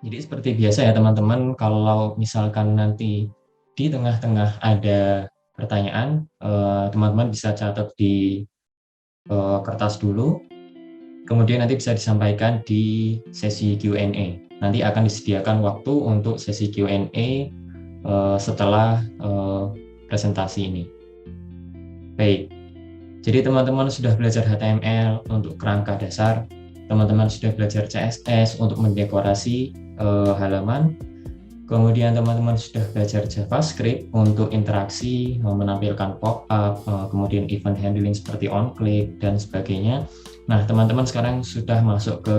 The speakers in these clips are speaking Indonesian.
Jadi seperti biasa ya teman-teman, kalau misalkan nanti di tengah-tengah ada pertanyaan, teman-teman bisa catat di kertas dulu, kemudian nanti bisa disampaikan di sesi Q&A. Nanti akan disediakan waktu untuk sesi Q&A setelah presentasi ini. Baik, jadi teman-teman sudah belajar HTML untuk kerangka dasar, teman-teman sudah belajar CSS untuk mendekorasi halaman, kemudian teman-teman sudah belajar JavaScript untuk interaksi, menampilkan pop-up, kemudian event handling seperti on-click, dan sebagainya. Nah, teman-teman sekarang sudah masuk ke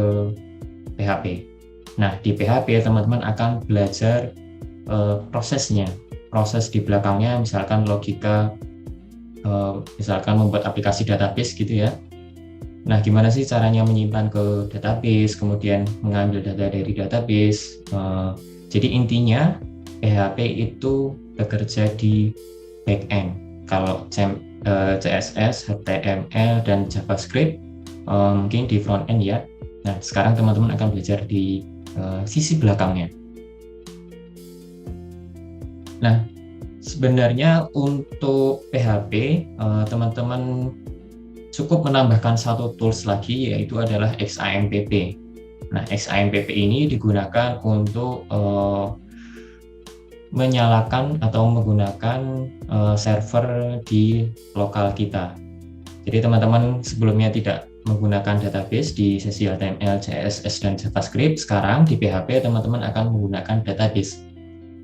PHP. Nah, di PHP teman-teman akan belajar prosesnya, proses di belakangnya, misalkan logika, misalkan membuat aplikasi database gitu ya. Nah, gimana sih caranya menyimpan ke database, kemudian mengambil data dari database. Jadi intinya PHP itu bekerja di backend. Kalau CSS, HTML, dan JavaScript mungkin di front end ya. Nah, sekarang teman-teman akan belajar di sisi belakangnya. Nah, sebenarnya untuk PHP teman-teman cukup menambahkan satu tools lagi, yaitu adalah XAMPP. Nah, XAMPP ini digunakan untuk menyalakan atau menggunakan server di lokal kita. Jadi teman-teman sebelumnya tidak menggunakan database di sesi HTML, CSS, dan JavaScript. Sekarang di PHP teman-teman akan menggunakan database.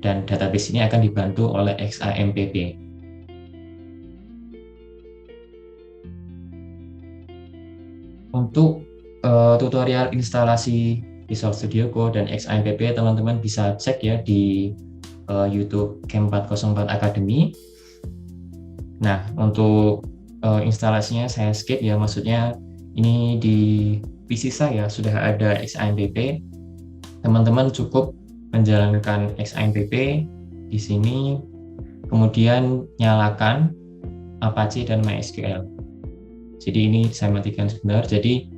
Dan database ini akan dibantu oleh XAMPP. Untuk tutorial instalasi Visual Studio Code dan XAMPP teman-teman bisa cek ya di YouTube Camp 404 Academy. Nah, untuk instalasinya saya skip ya, maksudnya ini di PC saya sudah ada XAMPP. Teman-teman cukup menjalankan XAMPP di sini, kemudian nyalakan Apache dan MySQL. Jadi ini saya matikan sebentar. Jadi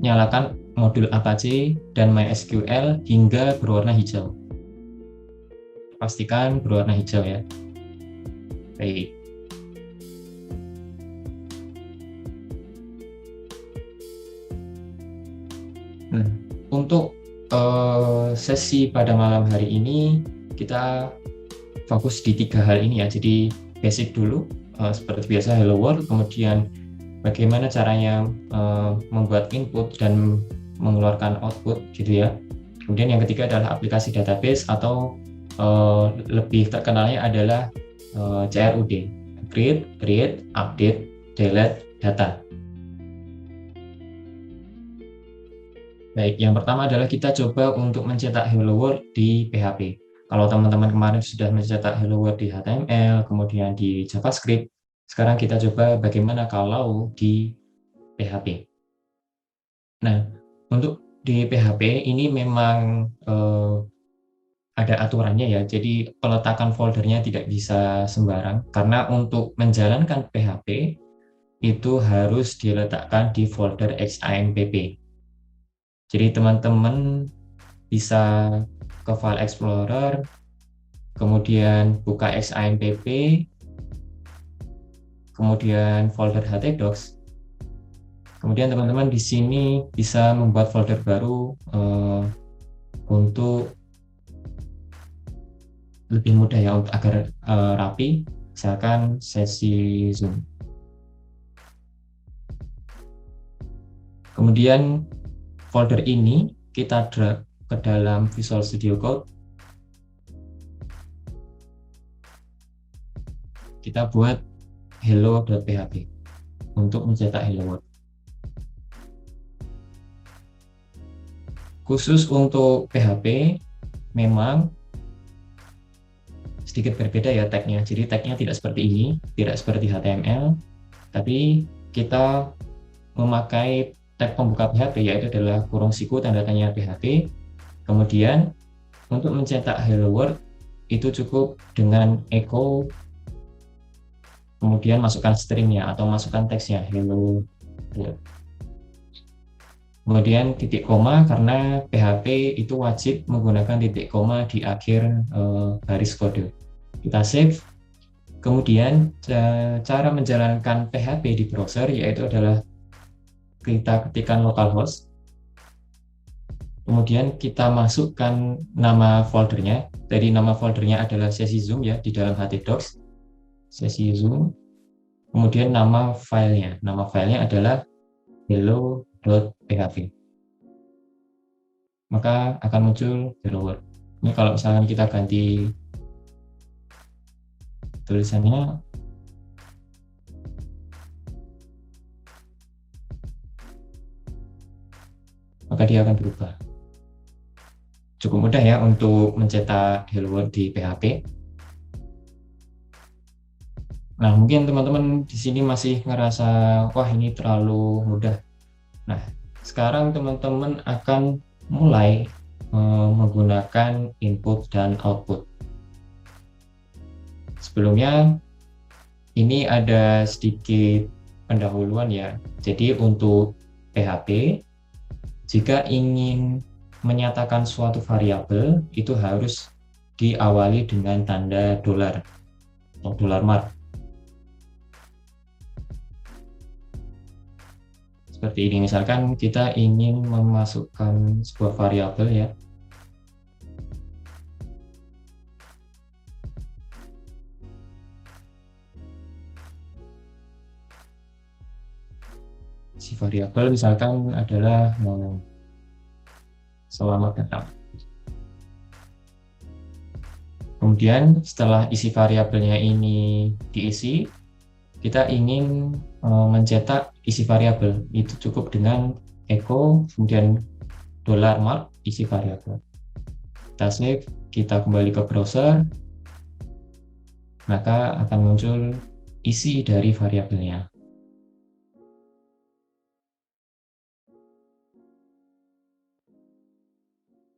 nyalakan modul Apache dan MySQL hingga berwarna hijau. Pastikan berwarna hijau ya. Baik. Nah, untuk sesi pada malam hari ini kita fokus di 3 hal ini ya. Jadi basic dulu, seperti biasa hello world, kemudian bagaimana caranya membuat input dan mengeluarkan output gitu ya. Kemudian yang ketiga adalah aplikasi database atau lebih terkenalnya adalah CRUD, create, update, delete data. Baik, yang pertama adalah kita coba untuk mencetak hello world di PHP. Kalau teman-teman kemarin sudah mencetak hello world di HTML, kemudian di JavaScript, sekarang kita coba bagaimana kalau di PHP. Nah, untuk di PHP ini memang ada aturannya ya, jadi peletakan foldernya tidak bisa sembarang, karena untuk menjalankan PHP itu harus diletakkan di folder XAMPP. Jadi teman-teman bisa ke File Explorer, kemudian buka XAMPP, kemudian folder htdocs. Kemudian teman-teman di sini bisa membuat folder baru untuk lebih mudah ya, agar rapi. Misalkan sesi Zoom. Kemudian folder ini kita drag ke dalam Visual Studio Code. Kita buat hello.php untuk mencetak hello world. Khusus untuk PHP memang sedikit berbeda ya tagnya. Jadi tagnya tidak seperti ini, tidak seperti HTML, tapi kita memakai tag pembuka PHP, yaitu adalah kurung siku tanda tanya PHP. Kemudian untuk mencetak hello world itu cukup dengan echo, kemudian masukkan stringnya atau masukkan teksnya hello world. Kemudian titik koma karena PHP itu wajib menggunakan titik koma di akhir baris kode. Kita save. Kemudian cara menjalankan PHP di browser yaitu adalah kita ketikkan localhost. Kemudian kita masukkan nama foldernya. Jadi nama foldernya adalah sesi Zoom ya di dalam htdocs. Sesi Zoom. Kemudian nama filenya. Nama filenya adalah hello.php. Maka akan muncul hello world. Ini kalau misalkan kita ganti tulisannya, maka dia akan berubah. Cukup mudah ya untuk mencetak hello world di PHP. Nah, mungkin teman-teman di sini masih ngerasa, wah ini terlalu mudah. Nah, sekarang teman-teman akan mulai menggunakan input dan output. Sebelumnya, ini ada sedikit pendahuluan ya. Jadi untuk PHP, jika ingin menyatakan suatu variabel, itu harus diawali dengan tanda dolar atau $mark. Seperti ini, misalkan kita ingin memasukkan sebuah variabel ya. Si variabel misalkan adalah selamat datang. Kemudian setelah isi variabelnya ini diisi, kita ingin mencetak isi variabel, itu cukup dengan echo kemudian $mark isi variabel. Kita save, kita kembali ke browser, maka akan muncul isi dari variabelnya.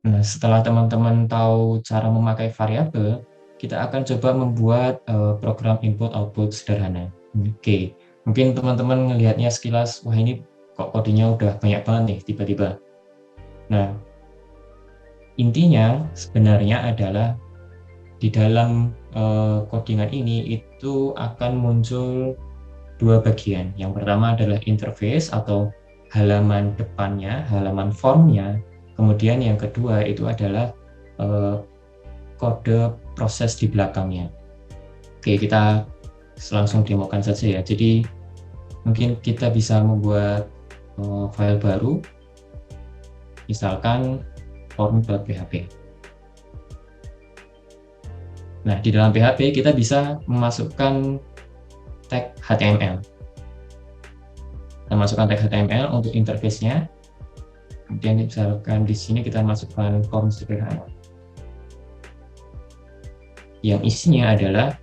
Nah, setelah teman-teman tahu cara memakai variabel, kita akan coba membuat program input output sederhana. Oke, mungkin teman-teman ngelihatnya sekilas, wah ini kok kodenya udah banyak banget nih tiba-tiba. Nah, intinya sebenarnya adalah di dalam codingan ini itu akan muncul dua bagian. Yang pertama adalah interface atau halaman depannya, halaman formnya. Kemudian yang kedua itu adalah kode proses di belakangnya. Oke, kita langsung demokan saja ya. Jadi mungkin kita bisa membuat file baru, misalkan form.php. Nah, di dalam PHP kita bisa memasukkan tag HTML. Kita masukkan tag HTML untuk interface-nya. Kemudian misalkan di sini kita masukkan form sederhana. Yang isinya adalah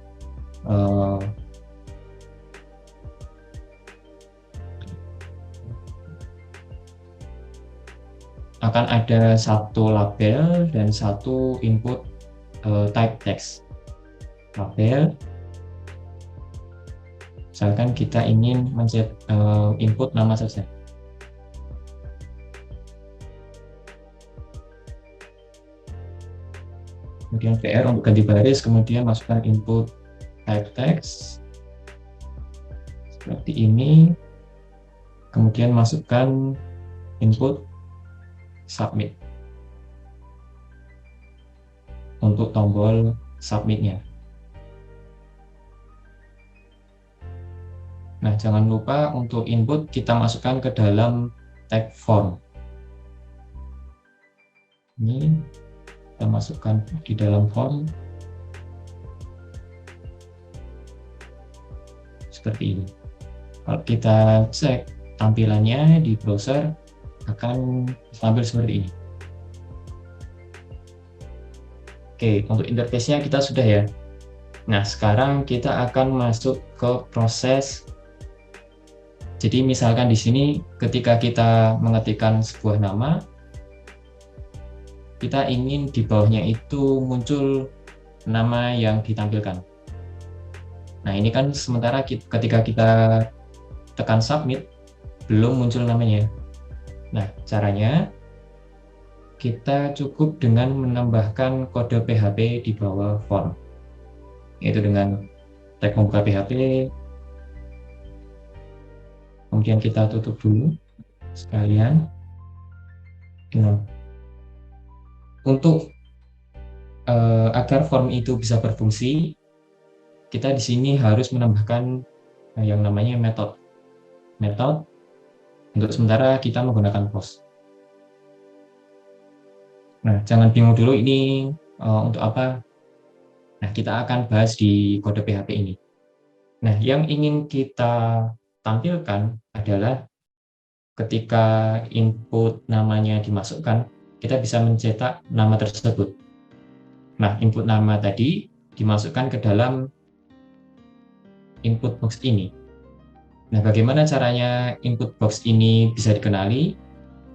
akan ada satu label dan satu input type text. Label, misalkan kita ingin men-set input nama saja. Kemudian PR untuk ganti baris, kemudian masukkan input type text seperti ini, kemudian masukkan input submit untuk tombol submitnya. Nah, jangan lupa untuk input kita masukkan ke dalam tag form. Ini kita masukkan di dalam form seperti ini. Kalau kita cek tampilannya di browser akan tampil seperti ini. Oke, untuk interface-nya kita sudah ya. Nah, sekarang kita akan masuk ke proses. Jadi misalkan di sini ketika kita mengetikkan sebuah nama, kita ingin di bawahnya itu muncul nama yang ditampilkan. Nah, ini kan sementara ketika kita tekan submit belum muncul namanya. Nah, caranya kita cukup dengan menambahkan kode PHP di bawah form, yaitu dengan tag membuka PHP, kemudian kita tutup dulu sekalian. Nah, untuk agar form itu bisa berfungsi, kita di sini harus menambahkan yang namanya method. Untuk sementara kita menggunakan post. Nah, jangan bingung dulu ini untuk apa. Nah, kita akan bahas di kode PHP ini. Nah, yang ingin kita tampilkan adalah ketika input namanya dimasukkan, kita bisa mencetak nama tersebut. Nah, input nama tadi dimasukkan ke dalam input box ini. Nah, bagaimana caranya input box ini bisa dikenali?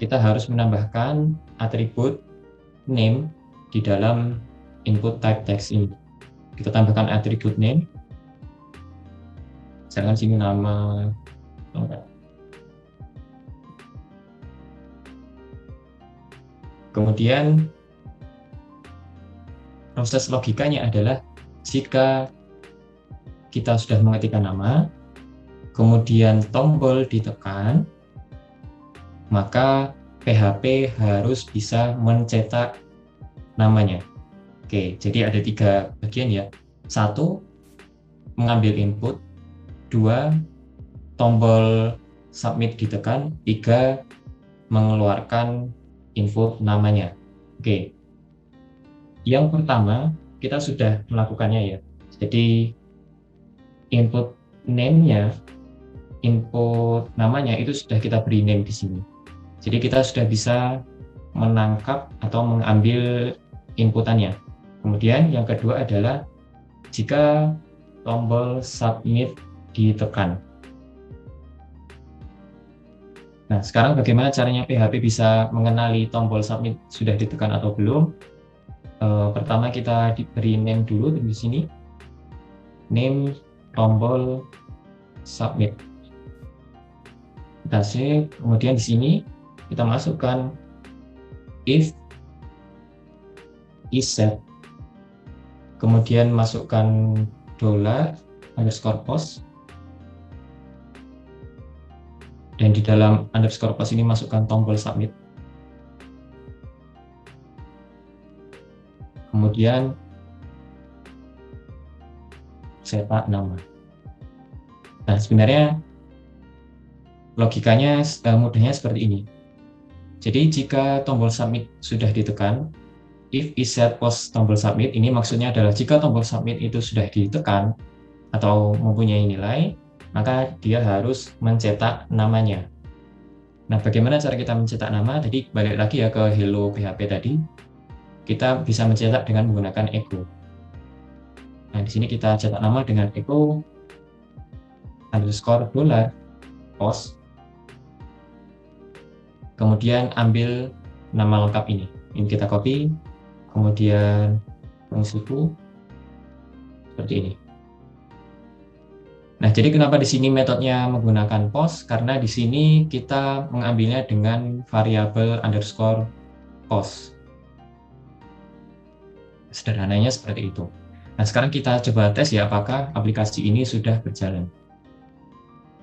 Kita harus menambahkan atribut name di dalam input type text ini. Kita tambahkan atribut name. Misalkan sini nama. Kemudian proses logikanya adalah jika kita sudah mengetikkan nama, kemudian tombol ditekan, maka PHP harus bisa mencetak namanya. Oke, jadi ada 3 bagian ya. 1, mengambil input. 2, tombol submit ditekan. 3, mengeluarkan input namanya. Oke. Yang pertama, kita sudah melakukannya ya. Jadi input name-nya, input namanya itu sudah kita beri name di sini. Jadi kita sudah bisa menangkap atau mengambil inputannya. Kemudian yang kedua adalah jika tombol submit ditekan. Nah, sekarang bagaimana caranya PHP bisa mengenali tombol submit sudah ditekan atau belum? Pertama kita diberi name dulu di sini. Name tombol submit. Kita save, kemudian di sini kita masukkan if isSet, kemudian masukkan $_post, dan di dalam $_ ini masukkan tombol submit. Kemudian cetak nama. Nah, sebenarnya logikanya mudahnya seperti ini. Jadi jika tombol submit sudah ditekan, if isSet post tombol submit, ini maksudnya adalah jika tombol submit itu sudah ditekan atau mempunyai nilai, maka dia harus mencetak namanya. Nah, bagaimana cara kita mencetak nama? Tadi balik lagi ya ke Hello PHP tadi. Kita bisa mencetak dengan menggunakan echo. Nah, di sini kita cetak nama dengan echo $_post. Kemudian ambil nama lengkap ini. Ini kita copy, kemudian fungsiku seperti ini. Nah, jadi kenapa di sini metodenya menggunakan post? Karena di sini kita mengambilnya dengan variabel $_post. Sederhananya seperti itu. Nah, sekarang kita coba tes ya apakah aplikasi ini sudah berjalan.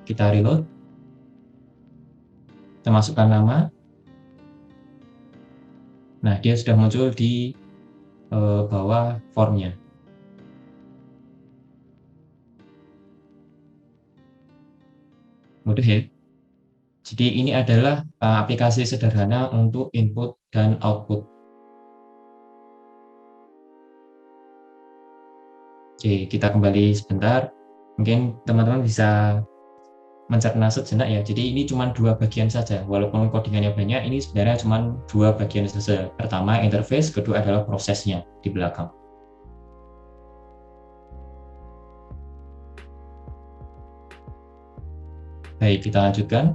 Kita reload. Kita masukkan nama. Nah, dia sudah muncul di bawah formnya. Mudah ya. Jadi ini adalah aplikasi sederhana untuk input dan output. Oke, kita kembali sebentar. Mungkin teman-teman bisa mencerna sejenak ya. Jadi ini cuma 2 bagian saja. Walaupun codingannya banyak, ini sebenarnya cuma 2 bagian saja. Pertama interface, kedua adalah prosesnya di belakang. Baik, kita lanjutkan.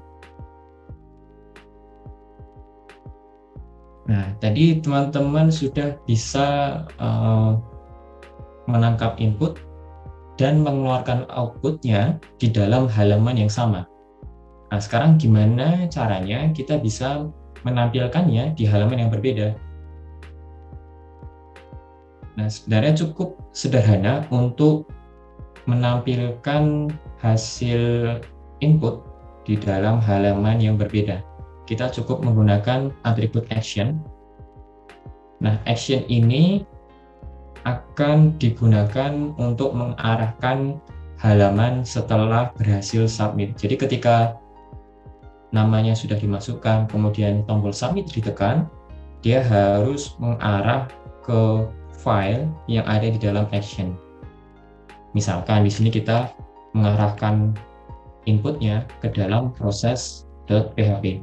Nah, tadi teman-teman sudah bisa menangkap input dan mengeluarkan outputnya di dalam halaman yang sama. Nah, sekarang gimana caranya kita bisa menampilkannya di halaman yang berbeda? Nah, sebenarnya cukup sederhana untuk menampilkan hasil input di dalam halaman yang berbeda. Kita cukup menggunakan atribut action. Nah, action ini akan digunakan untuk mengarahkan halaman setelah berhasil submit. Jadi ketika namanya sudah dimasukkan, kemudian tombol submit ditekan, dia harus mengarah ke file yang ada di dalam action. Misalkan di sini kita mengarahkan inputnya ke dalam proses.php.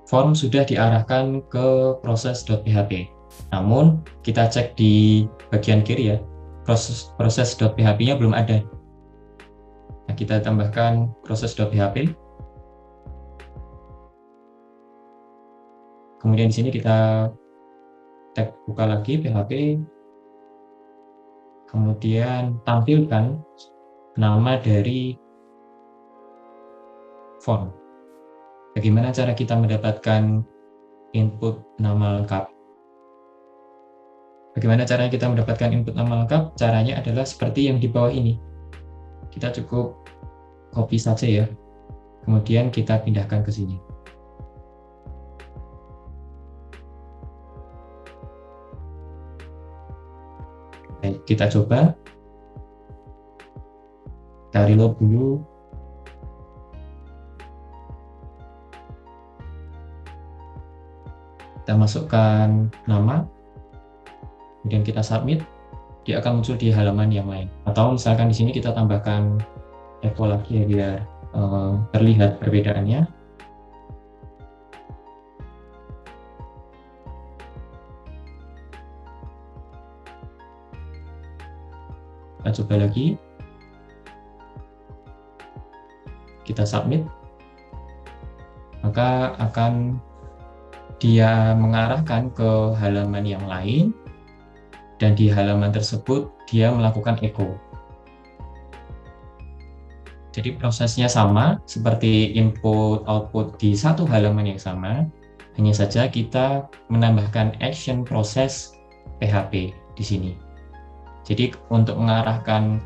Form sudah diarahkan ke proses.php. Namun kita cek di bagian kiri ya, proses.php-nya belum ada. Nah, kita tambahkan proses.php. Kemudian di sini kita tag buka lagi PHP. Kemudian tampilkan nama dari form. Bagaimana cara kita mendapatkan input nama lengkap? Bagaimana cara kita mendapatkan input nama lengkap? Caranya adalah seperti yang di bawah ini. Kita cukup copy saja ya. Kemudian kita pindahkan ke sini. Baik, kita coba. Kita reload dulu. Kita masukkan nama, kemudian kita submit, dia akan muncul di halaman yang lain. Atau misalkan di sini kita tambahkan echo lagi ya, biar terlihat perbedaannya. Kita coba lagi. Kita submit, maka akan dia mengarahkan ke halaman yang lain, dan di halaman tersebut dia melakukan echo. Jadi prosesnya sama seperti input-output di satu halaman yang sama, hanya saja kita menambahkan action proses PHP di sini. Jadi untuk mengarahkan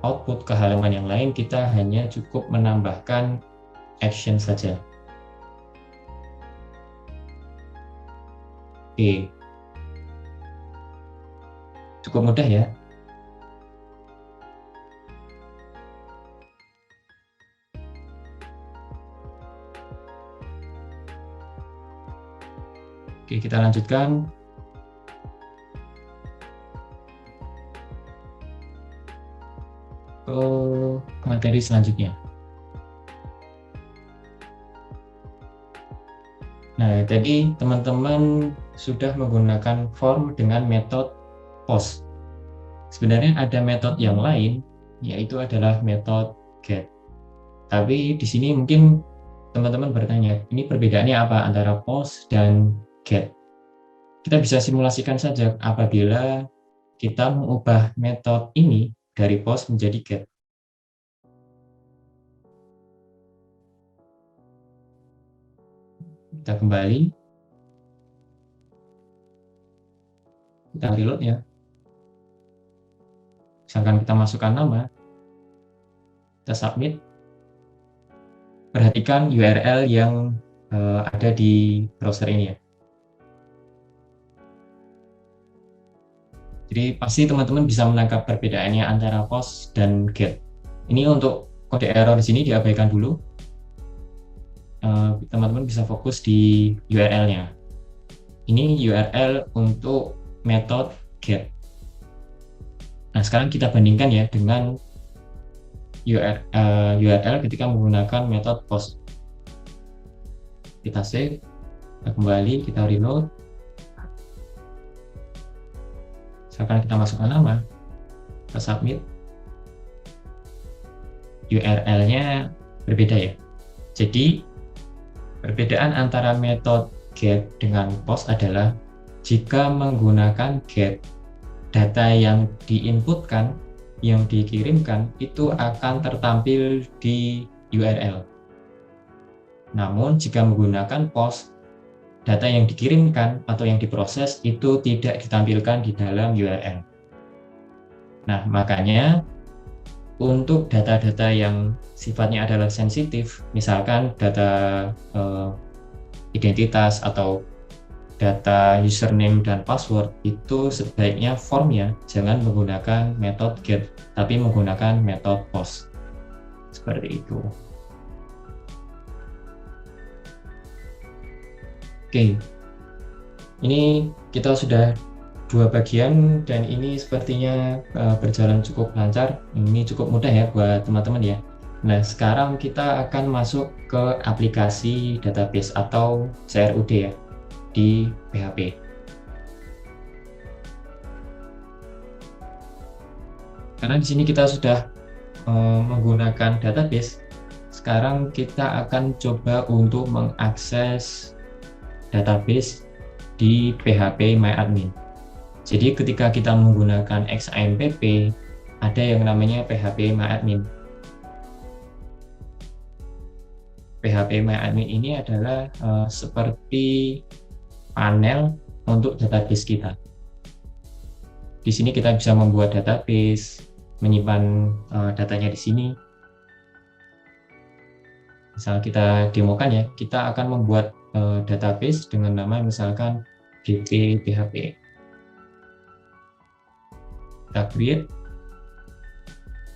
output ke halaman yang lain, kita hanya cukup menambahkan action saja. Oke, cukup mudah ya. Oke, kita lanjutkan. Ke materi selanjutnya. Nah, tadi teman-teman sudah menggunakan form dengan metode post. Sebenarnya ada metode yang lain, yaitu adalah metode get. Tapi di sini mungkin teman-teman bertanya, ini perbedaannya apa antara post dan get? Kita bisa simulasikan saja apabila kita mengubah metode ini dari post menjadi get. Kita kembali, kita reload ya. Misalkan kita masukkan nama, kita submit. Perhatikan URL yang ada di browser ini ya. Jadi pasti teman-teman bisa menangkap perbedaannya antara post dan get. Ini untuk kode error di sini diabaikan dulu. Teman-teman bisa fokus di URL-nya. Ini URL untuk metode get. Nah, sekarang kita bandingkan ya dengan URL ketika menggunakan metode post. Kita save, kita kembali, kita reload. Misalkan kita masukkan nama, kita submit, URL-nya berbeda ya. Jadi perbedaan antara metode get dengan post adalah jika menggunakan get, data yang diinputkan yang dikirimkan itu akan tertampil di URL. Namun jika menggunakan POST, data yang dikirimkan atau yang diproses itu tidak ditampilkan di dalam URL. Nah, makanya untuk data-data yang sifatnya adalah sensitif, misalkan data identitas atau data username dan password, itu sebaiknya formnya jangan menggunakan metode get, tapi menggunakan metode post. Seperti itu. Oke, ini kita sudah 2 bagian dan ini sepertinya berjalan cukup lancar. Ini cukup mudah ya buat teman-teman ya. Nah, sekarang kita akan masuk ke aplikasi database atau CRUD ya di PHP. Karena di sini kita sudah menggunakan database, sekarang kita akan coba untuk mengakses database di PHP MyAdmin. Jadi ketika kita menggunakan XAMPP, ada yang namanya PHP MyAdmin. PHP MyAdmin ini adalah seperti panel untuk database kita. Di sini kita bisa membuat database, menyimpan datanya di sini. Misal kita demokan ya, kita akan membuat database dengan nama misalkan GP PHP. Kita create.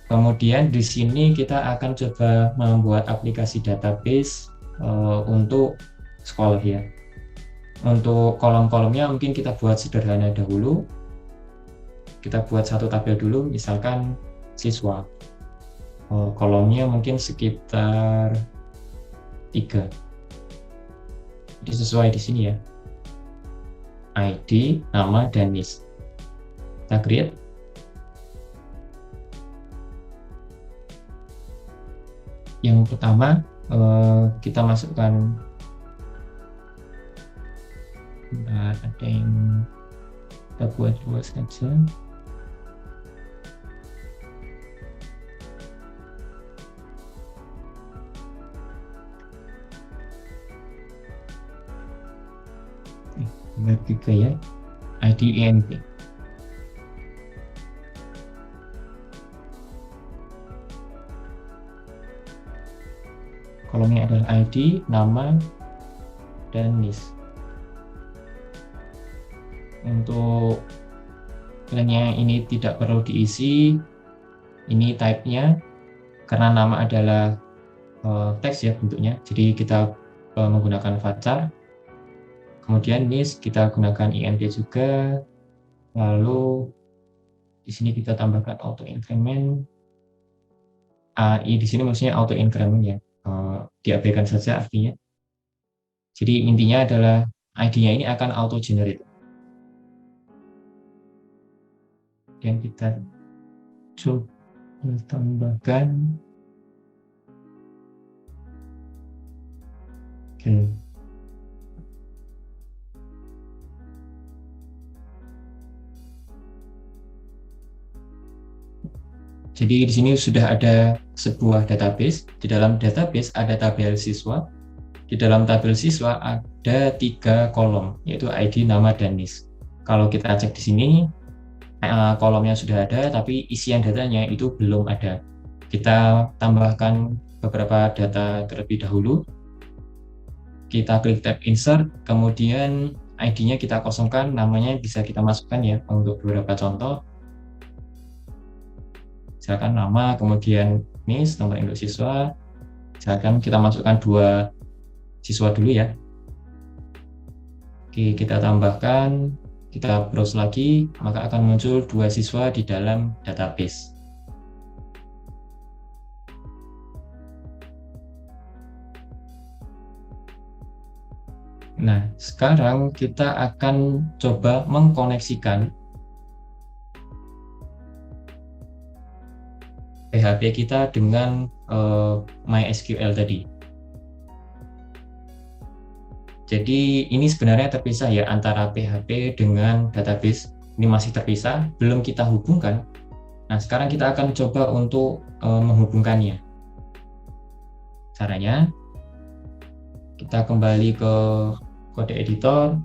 Kemudian di sini kita akan coba membuat aplikasi database untuk sekolah ya. Untuk kolom-kolomnya mungkin kita buat sederhana dahulu. Kita buat satu tabel dulu, misalkan siswa. Kolomnya mungkin sekitar 3. Jadi sesuai di sini ya. ID, nama, dan NIS. Kita create. Yang pertama kita masukkan ada yang kita buat 2 saja. Benar juga ya, ID INP. Kolomnya adalah ID, nama, dan NIS. Untuk lainnya ini tidak perlu diisi, ini type-nya, karena nama adalah teks ya bentuknya, jadi kita menggunakan varchar. Kemudian NIS kita gunakan INT juga, lalu di sini kita tambahkan auto increment. AI di sini maksudnya auto increment ya, diabaikan saja artinya. Jadi intinya adalah ID-nya ini akan auto generate. Dan kita coba tambahkan. Oke. Jadi di sini sudah ada sebuah database. Di dalam database ada tabel siswa. Di dalam tabel siswa ada 3 kolom, yaitu ID, nama, dan NIS. Kalau kita cek di sini, kolomnya sudah ada, tapi isian datanya itu belum ada. Kita tambahkan beberapa data terlebih dahulu. Kita klik tab insert, kemudian ID-nya kita kosongkan, namanya bisa kita masukkan ya untuk beberapa contoh. Misalkan nama, kemudian NIS, nomor induk siswa. Misalkan kita masukkan 2 siswa dulu ya. Oke, kita tambahkan, kita browse lagi, maka akan muncul 2 siswa di dalam database. Nah, sekarang kita akan coba mengkoneksikan PHP kita dengan MySQL tadi. Jadi ini sebenarnya terpisah ya antara PHP dengan database. Ini masih terpisah, belum kita hubungkan. Nah, sekarang kita akan coba untuk menghubungkannya. Caranya, kita kembali ke kode editor,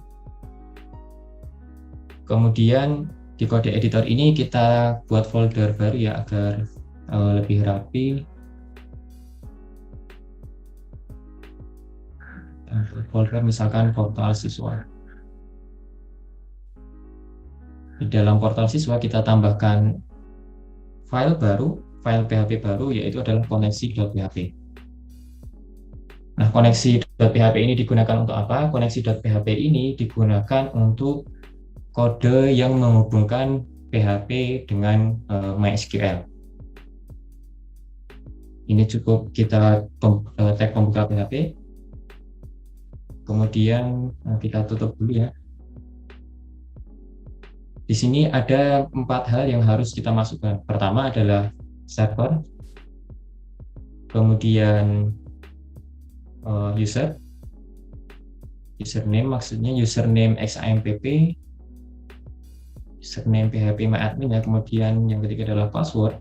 kemudian di kode editor ini kita buat folder baru ya agar lebih rapi. Folder misalkan portal siswa. Di dalam portal siswa kita tambahkan file PHP baru, yaitu adalah koneksi.php. Nah, koneksi.php ini digunakan untuk apa? Koneksi.php ini digunakan untuk kode yang menghubungkan PHP dengan MySQL. Ini cukup kita tag pembuka PHP, kemudian kita tutup dulu ya. Di sini ada 4 hal yang harus kita masukkan. Pertama adalah server, kemudian username, maksudnya username XAMPP, username phpMyAdmin ya, kemudian yang ketiga adalah password.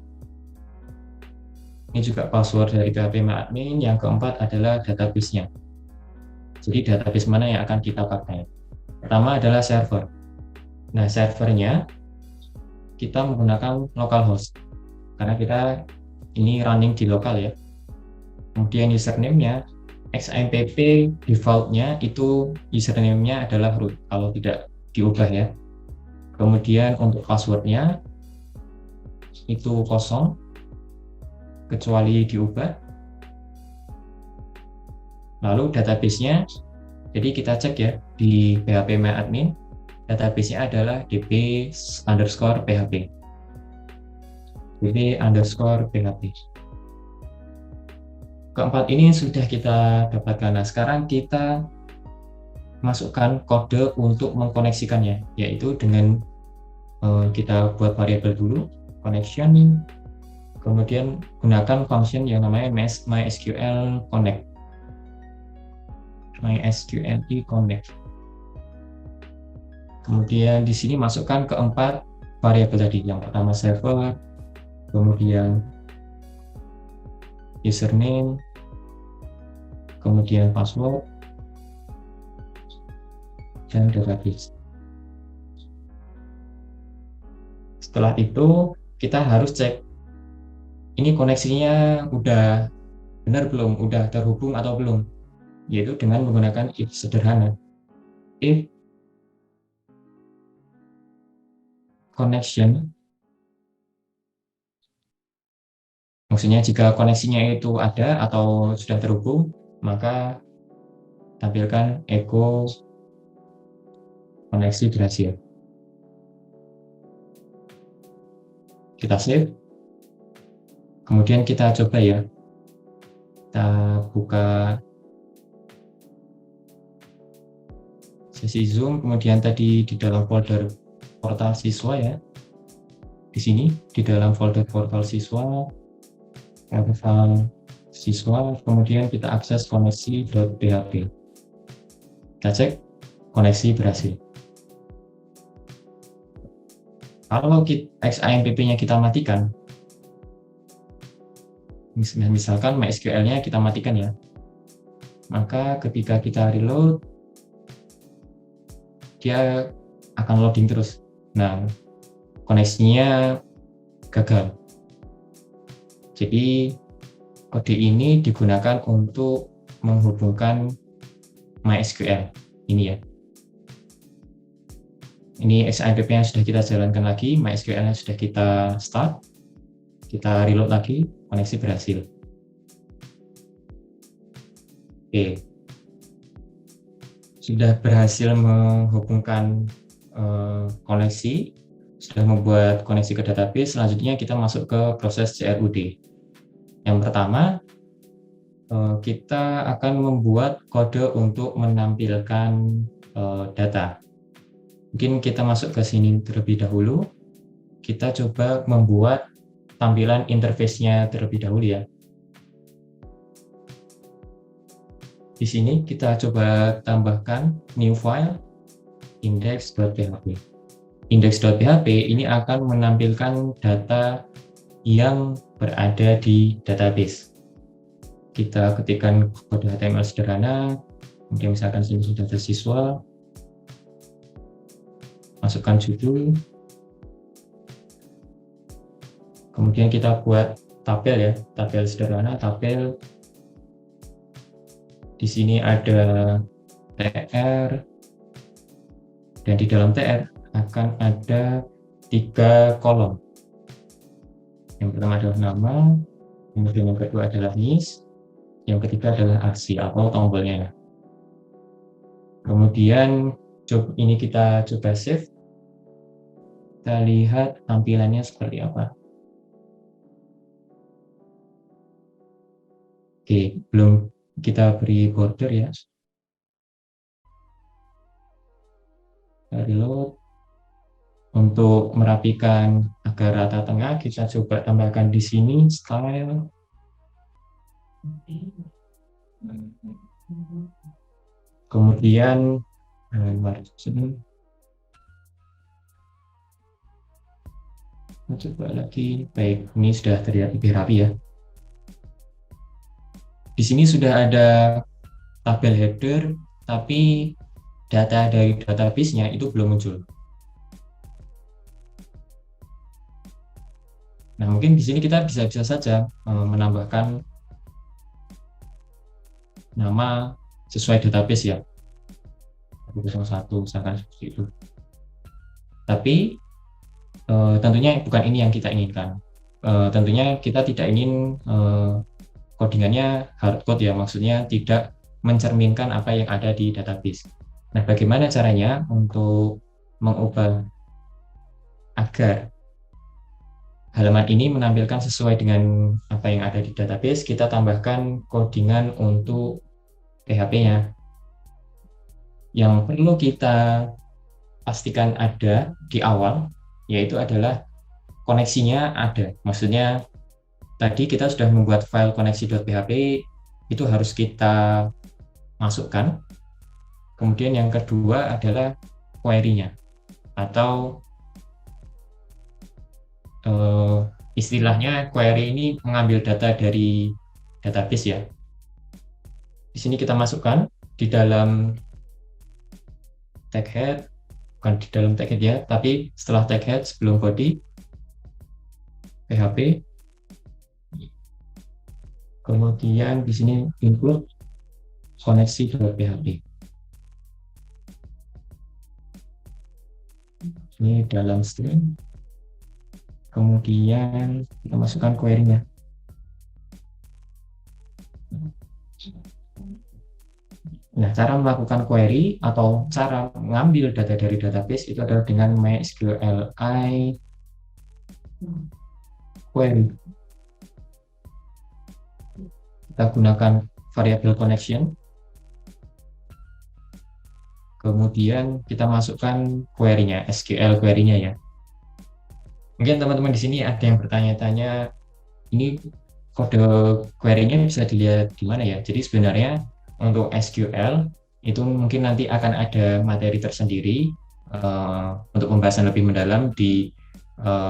Ini juga password dari phpMyAdmin. Yang keempat adalah database-nya. Jadi database mana yang akan kita pakai? Pertama adalah server. Nah, servernya kita menggunakan localhost karena kita ini running di lokal ya. Kemudian username-nya XAMPP, default-nya itu username-nya adalah root kalau tidak diubah ya. Kemudian untuk password-nya itu kosong kecuali diubah. Lalu database-nya, jadi kita cek ya di phpMyAdmin, database-nya adalah db_php. db_php. Keempat ini sudah kita dapatkan. Nah, sekarang kita masukkan kode untuk mengkoneksikannya, yaitu dengan kita buat variabel dulu, connection, kemudian gunakan function yang namanya MySQL connect. MySQL connect. Kemudian di sini masukkan keempat variabel tadi. Yang pertama server, kemudian username, kemudian password, dan database. Setelah itu kita harus cek ini koneksinya udah benar belum, udah terhubung atau belum, yaitu dengan menggunakan if sederhana. If connection, maksudnya jika koneksinya itu ada atau sudah terhubung, maka tampilkan echo koneksi berhasil. Kita save, kemudian kita coba ya, kita buka sesi Zoom, kemudian tadi di dalam folder portal siswa ya, di sini di dalam folder portal siswa, kemudian kita akses koneksi.php. Kita cek koneksi berhasil. Kalau XAMPP-nya kita matikan, misalkan MySQL-nya kita matikan ya, maka ketika kita reload, dia akan loading terus. Nah, koneksinya gagal. Jadi kode ini digunakan untuk menghubungkan MySQL ini ya. Ini XAMPP yang sudah kita jalankan lagi, MySQL yang sudah kita start, kita reload lagi, koneksi berhasil. Oke, sudah berhasil menghubungkan koneksi, sudah membuat koneksi ke database. Selanjutnya kita masuk ke proses CRUD. Yang pertama, kita akan membuat kode untuk menampilkan data. Mungkin kita masuk ke sini terlebih dahulu. Kita coba membuat tampilan interface-nya terlebih dahulu ya. Di sini kita coba tambahkan new file index.php. index.php ini akan menampilkan data yang berada di database. Kita ketikkan kode HTML sederhana, kemudian misalkan sini sudah ada siswa, masukkan judul, kemudian kita buat tabel ya, tabel sederhana, tabel. Di sini ada TR, dan di dalam TR akan ada 3 kolom. Yang pertama adalah nama, kemudian yang kedua adalah NIS, yang ketiga adalah aksi atau tombolnya. Kemudian ini kita coba save, kita lihat tampilannya seperti apa. Oke, belum kita beri border ya. Reload. Untuk merapikan agar rata tengah, kita coba tambahkan di sini style. Kemudian margin. Coba lagi. Baik, ini sudah terlihat lebih rapi ya. Di sini sudah ada tabel header, tapi data dari database-nya itu belum muncul. Nah, mungkin di sini kita bisa saja menambahkan nama sesuai database ya. 01 misalkan seperti itu. Tapi tentunya bukan ini yang kita inginkan. Tentunya kita tidak ingin codingannya hardcode ya, maksudnya tidak mencerminkan apa yang ada di database. Nah, bagaimana caranya untuk mengubah agar halaman ini menampilkan sesuai dengan apa yang ada di database? Kita tambahkan codingan untuk PHP-nya. Yang perlu kita pastikan ada di awal, yaitu adalah koneksinya ada. Maksudnya tadi kita sudah membuat file koneksi.php, itu harus kita masukkan. Kemudian yang kedua adalah query-nya, atau istilahnya query ini mengambil data dari database ya. Di sini kita masukkan di dalam tag head, bukan di dalam tag head ya, tapi setelah tag head sebelum body PHP. Kemudian di sini include koneksi.php. Ini dalam string. Kemudian kita masukkan query-nya. Nah, cara melakukan query atau cara mengambil data dari database itu adalah dengan MySQLi query. Kita gunakan variabel connection. Kemudian kita masukkan query-nya, SQL query-nya ya. Mungkin teman-teman di sini ada yang bertanya-tanya, ini kode query-nya bisa dilihat di mana ya? Jadi sebenarnya untuk SQL itu mungkin nanti akan ada materi tersendiri untuk pembahasan lebih mendalam di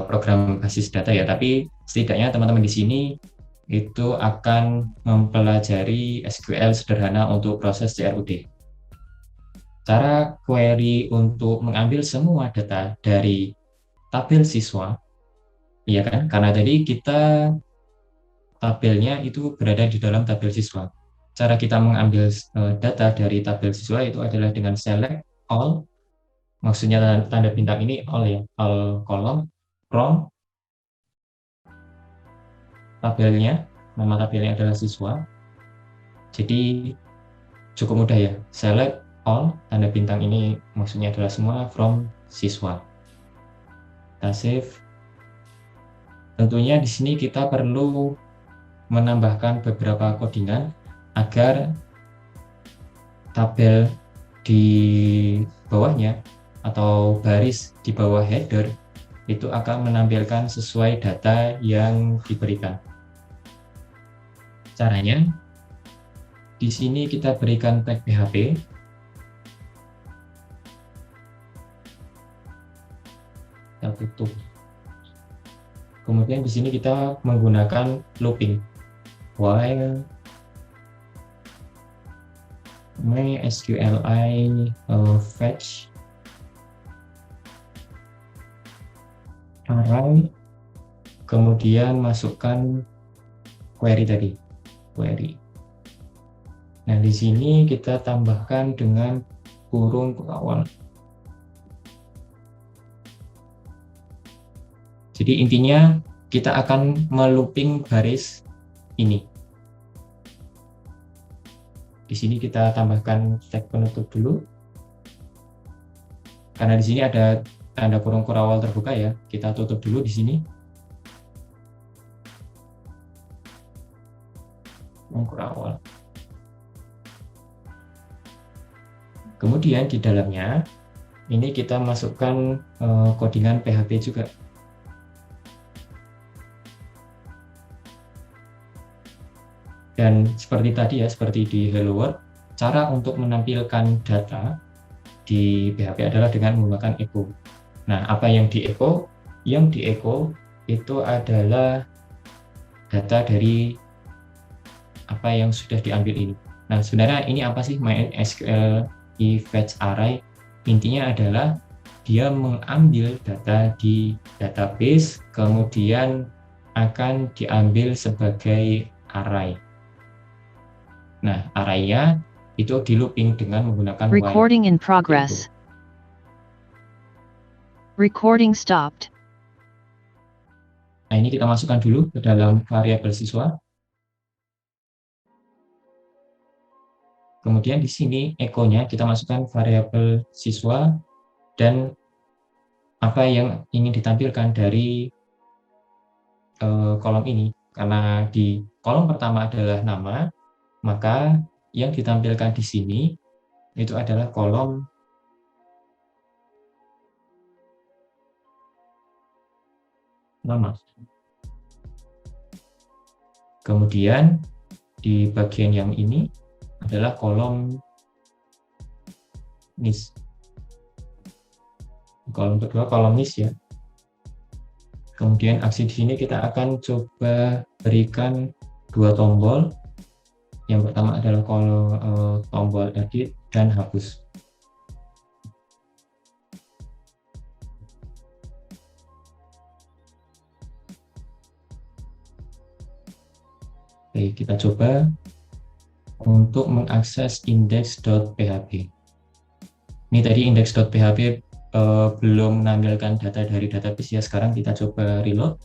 program basis data ya. Tapi setidaknya teman-teman di sini itu akan mempelajari SQL sederhana untuk proses CRUD. Cara query untuk mengambil semua data dari tabel siswa, iya kan? Karena tadi kita tabelnya itu berada di dalam tabel siswa. Cara kita mengambil data dari tabel siswa itu adalah dengan select all, maksudnya tanda bintang ini all ya, all kolom from tabelnya, nama tabelnya adalah siswa. Jadi cukup mudah ya, select all, tanda bintang ini maksudnya adalah semua from siswa. Kita save. Tentunya di sini kita perlu menambahkan beberapa codingan agar tabel di bawahnya atau baris di bawah header itu akan menampilkan sesuai data yang diberikan. Caranya, di sini kita berikan tag PHP. Kemudian di sini kita menggunakan looping while MySQLi fetch array, kemudian masukkan query tadi, query. Nah, di sini kita tambahkan dengan kurung awal. Jadi intinya kita akan melooping baris ini. Di sini kita tambahkan tag penutup dulu. Karena di sini ada tanda kurung awal terbuka ya, kita tutup dulu di sini. Kurung awal. Kemudian di dalamnya ini kita masukkan codingan PHP juga. Dan seperti tadi ya, seperti di Hello World, cara untuk menampilkan data di PHP adalah dengan menggunakan echo. Nah, apa yang di echo? Yang di echo itu adalah data dari apa yang sudah diambil ini. Nah, sebenarnya ini apa sih MySQL fetch array? Intinya adalah dia mengambil data di database, kemudian akan diambil sebagai array. Nah, array-nya itu di looping dengan menggunakan while. Recording in progress. Recording stopped. Nah, ini kita masukkan dulu ke dalam variabel siswa. Kemudian di sini echo-nya kita masukkan variabel siswa dan apa yang ingin ditampilkan dari kolom ini. Karena di kolom pertama adalah nama, maka yang ditampilkan di sini itu adalah kolom nama. Kemudian di bagian yang ini adalah kolom nis. Kolom kedua kolom nis ya. Kemudian aksi di sini kita akan coba berikan dua tombol. Yang pertama adalah tombol edit dan hapus. Oke, kita coba untuk mengakses index.php. Ini tadi index.php belum menampilkan data dari database ya. Sekarang kita coba reload.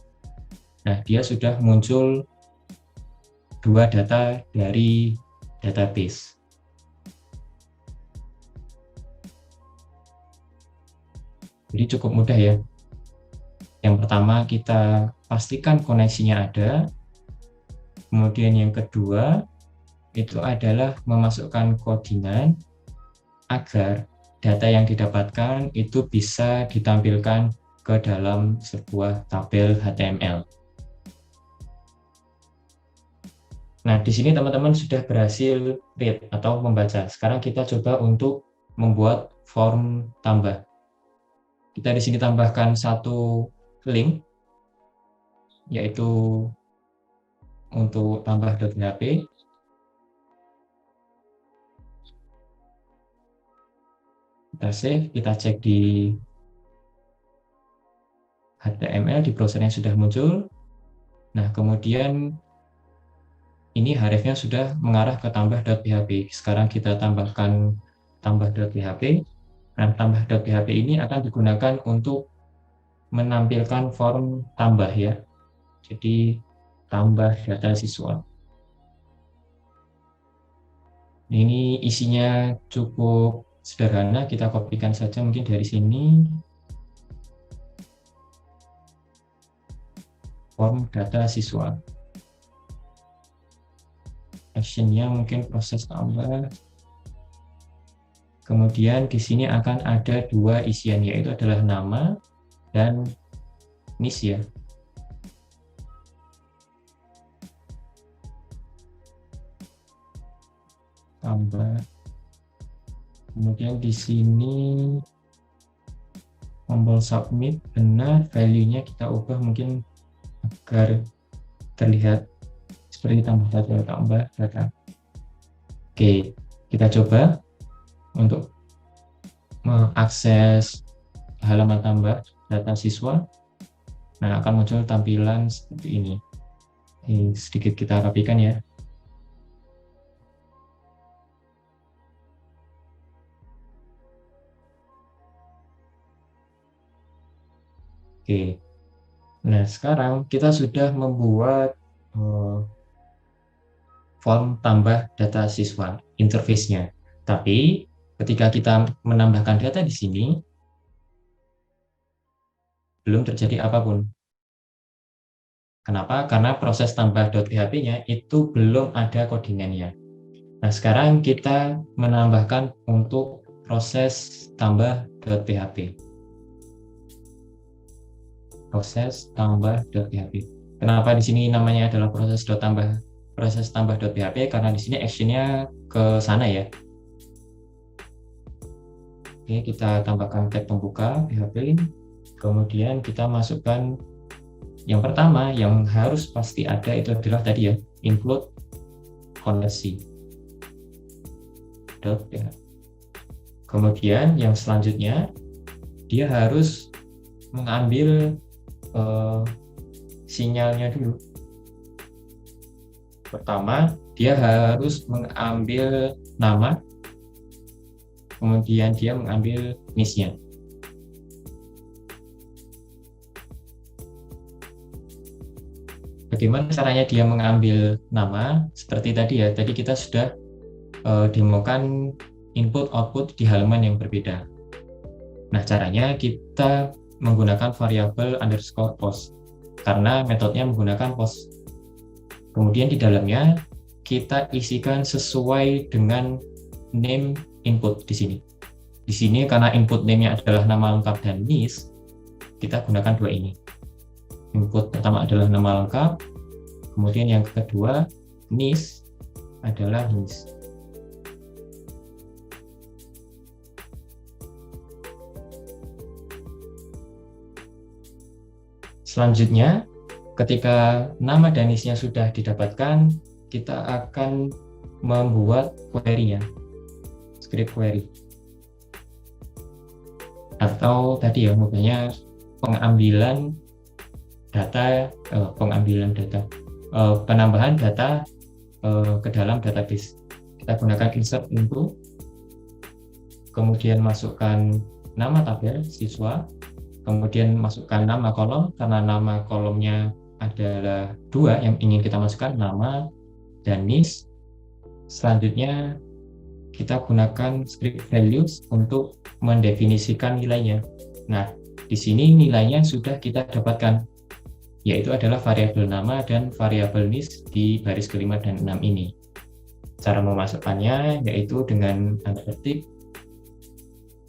Nah, dia sudah muncul dua data dari database. Jadi cukup mudah ya. Yang pertama kita pastikan koneksinya ada. Kemudian yang kedua itu adalah memasukkan codingan agar data yang didapatkan itu bisa ditampilkan ke dalam sebuah tabel HTML. Nah, di sini teman-teman sudah berhasil read atau membaca. Sekarang kita coba untuk membuat form tambah. Kita di sini tambahkan satu link, yaitu untuk tambah.php. Kita save, kita cek di HTML, di browser yang sudah muncul. Nah, kemudian ini hrefnya sudah mengarah ke tambah.php. Sekarang kita tambahkan tambah.php. Nah, tambah.php ini akan digunakan untuk menampilkan form tambah ya. Jadi tambah data siswa. Ini isinya cukup sederhana, kita kopikan saja mungkin dari sini. Form data siswa. Actionnya mungkin proses tambah. Kemudian di sini akan ada dua isian, yaitu adalah nama dan nis ya. Tambah. Kemudian di sini tombol submit benar, value-nya kita ubah mungkin agar terlihat seperti tambah data. Oke, kita coba untuk mengakses halaman tambah data siswa. Nah, akan muncul tampilan seperti ini. Ini sedikit kita rapikan ya. Oke. Nah, sekarang kita sudah membuat form tambah data siswa, interface-nya. Tapi ketika kita menambahkan data di sini, belum terjadi apapun. Kenapa? Karena proses tambah .php-nya itu belum ada codingannya. Nah, sekarang kita menambahkan untuk proses tambah .php. Proses tambah .php. Kenapa di sini namanya adalah proses tambah .php? Karena di sini action-nya ke sana ya. Oke, kita tambahkan tag pembuka PHP. Kemudian kita masukkan yang pertama yang harus pasti ada itu adalah tadi ya, include koneksi. Kemudian yang selanjutnya dia harus mengambil sinyalnya dulu. Pertama, dia harus mengambil nama, kemudian dia mengambil NIS-nya. Bagaimana caranya dia mengambil nama? Seperti tadi ya, tadi kita sudah demokan input-output di halaman yang berbeda. Nah, caranya kita menggunakan variabel _post, karena metodenya menggunakan post. Kemudian di dalamnya kita isikan sesuai dengan name input di sini. Di sini karena input name-nya adalah nama lengkap dan NIS, kita gunakan dua ini. Input pertama adalah nama lengkap, kemudian yang kedua NIS adalah NIS. Selanjutnya, ketika nama dan NIS-nya sudah didapatkan, kita akan membuat query-nya, script query. Atau tadi ya, makanya penambahan data ke dalam database. Kita gunakan insert into, kemudian masukkan nama tabel siswa, kemudian masukkan nama kolom, karena nama kolomnya adalah dua yang ingin kita masukkan, nama dan NIS. Selanjutnya kita gunakan script values untuk mendefinisikan nilainya. Nah, di sini nilainya sudah kita dapatkan, yaitu adalah variabel nama dan variabel NIS di baris kelima dan 6 ini. Cara memasukkannya yaitu dengan tanda petik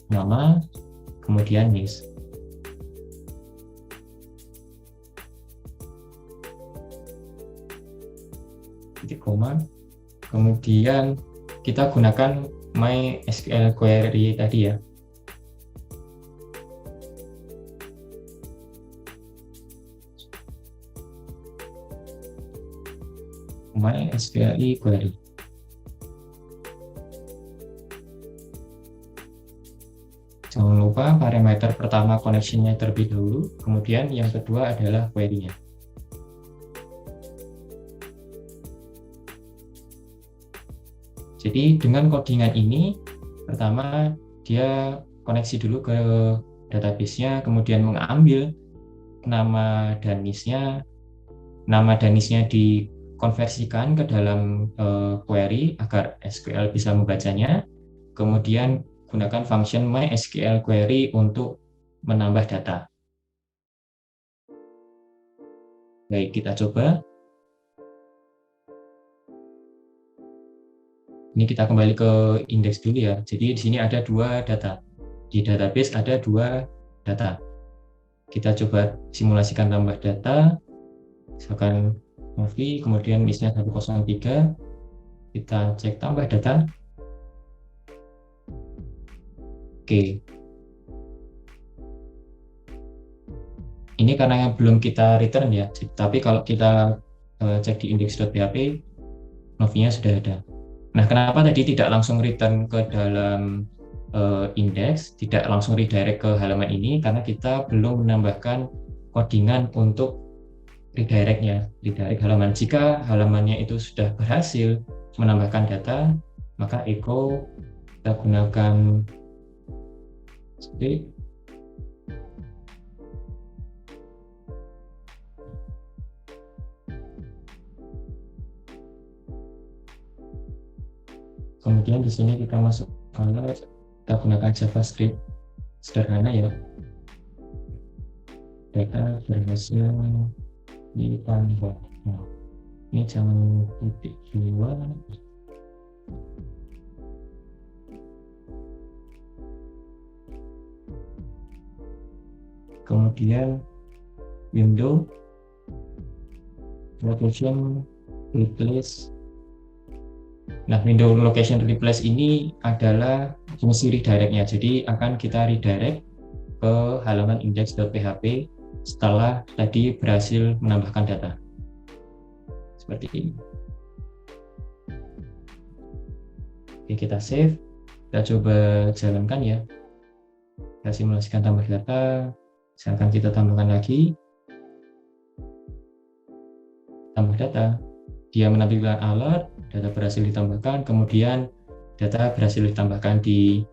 nama, kemudian NIS. Titik koma. Kemudian kita gunakan MySQL query tadi ya. MySQL query. Jangan lupa parameter pertama connection-nya terlebih dahulu, kemudian yang kedua adalah query-nya. Jadi dengan codingan ini, pertama dia koneksi dulu ke database-nya, kemudian mengambil nama dan NIS-nya. Nama dan NIS-nya dikonversikan ke dalam query agar SQL bisa membacanya. Kemudian gunakan function MySQL query untuk menambah data. Baik, kita coba. Ini kita kembali ke indeks dulu ya. Jadi di sini ada dua data. Di database ada dua data. Kita coba simulasikan tambah data. Misalkan Novi, kemudian NIS-nya 103. Kita cek tambah data. Oke. Ini karena belum kita return ya, tapi kalau kita cek di index.php, Novi-nya sudah ada. Nah, kenapa tadi tidak langsung return ke dalam index, tidak langsung redirect ke halaman ini? Karena kita belum menambahkan codingan untuk redirect-nya, redirect halaman. Jika halamannya itu sudah berhasil menambahkan data, maka echo kita gunakan script. Kemudian di sini kita masuk color, kita gunakan JavaScript sederhana ya. Data berhasil ditambah. Nah, ini jangan titik 2. Kemudian window location replace. Nah, window location replace ini adalah fungsi redirect-nya. Jadi akan kita redirect ke halaman index.php setelah tadi berhasil menambahkan data. Seperti ini. Oke, kita save. Kita coba jalankan ya. Kita simulasikan tambah data. Misalkan kita tambahkan lagi. Tambah data. Dia menampilkan alert, data berhasil ditambahkan, kemudian data berhasil ditambahkan di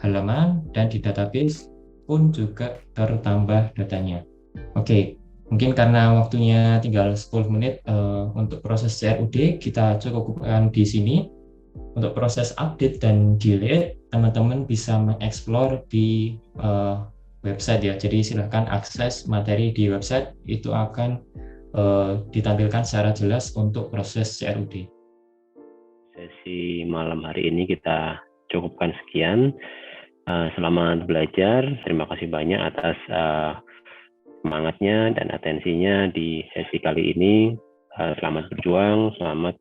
halaman, dan di database pun juga tertambah datanya. Oke, mungkin karena waktunya tinggal 10 menit untuk proses CRUD, kita cukupkan di sini. Untuk proses update dan delete, teman-teman bisa mengeksplor di website ya. Jadi silahkan akses materi di website, itu akan ditampilkan secara jelas untuk proses CRUD. Sesi malam hari ini kita cukupkan sekian. Selamat belajar. Terima kasih banyak atas semangatnya dan atensinya di sesi kali ini. Selamat berjuang, selamat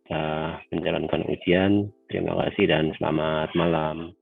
menjalankan ujian. Terima kasih dan selamat malam.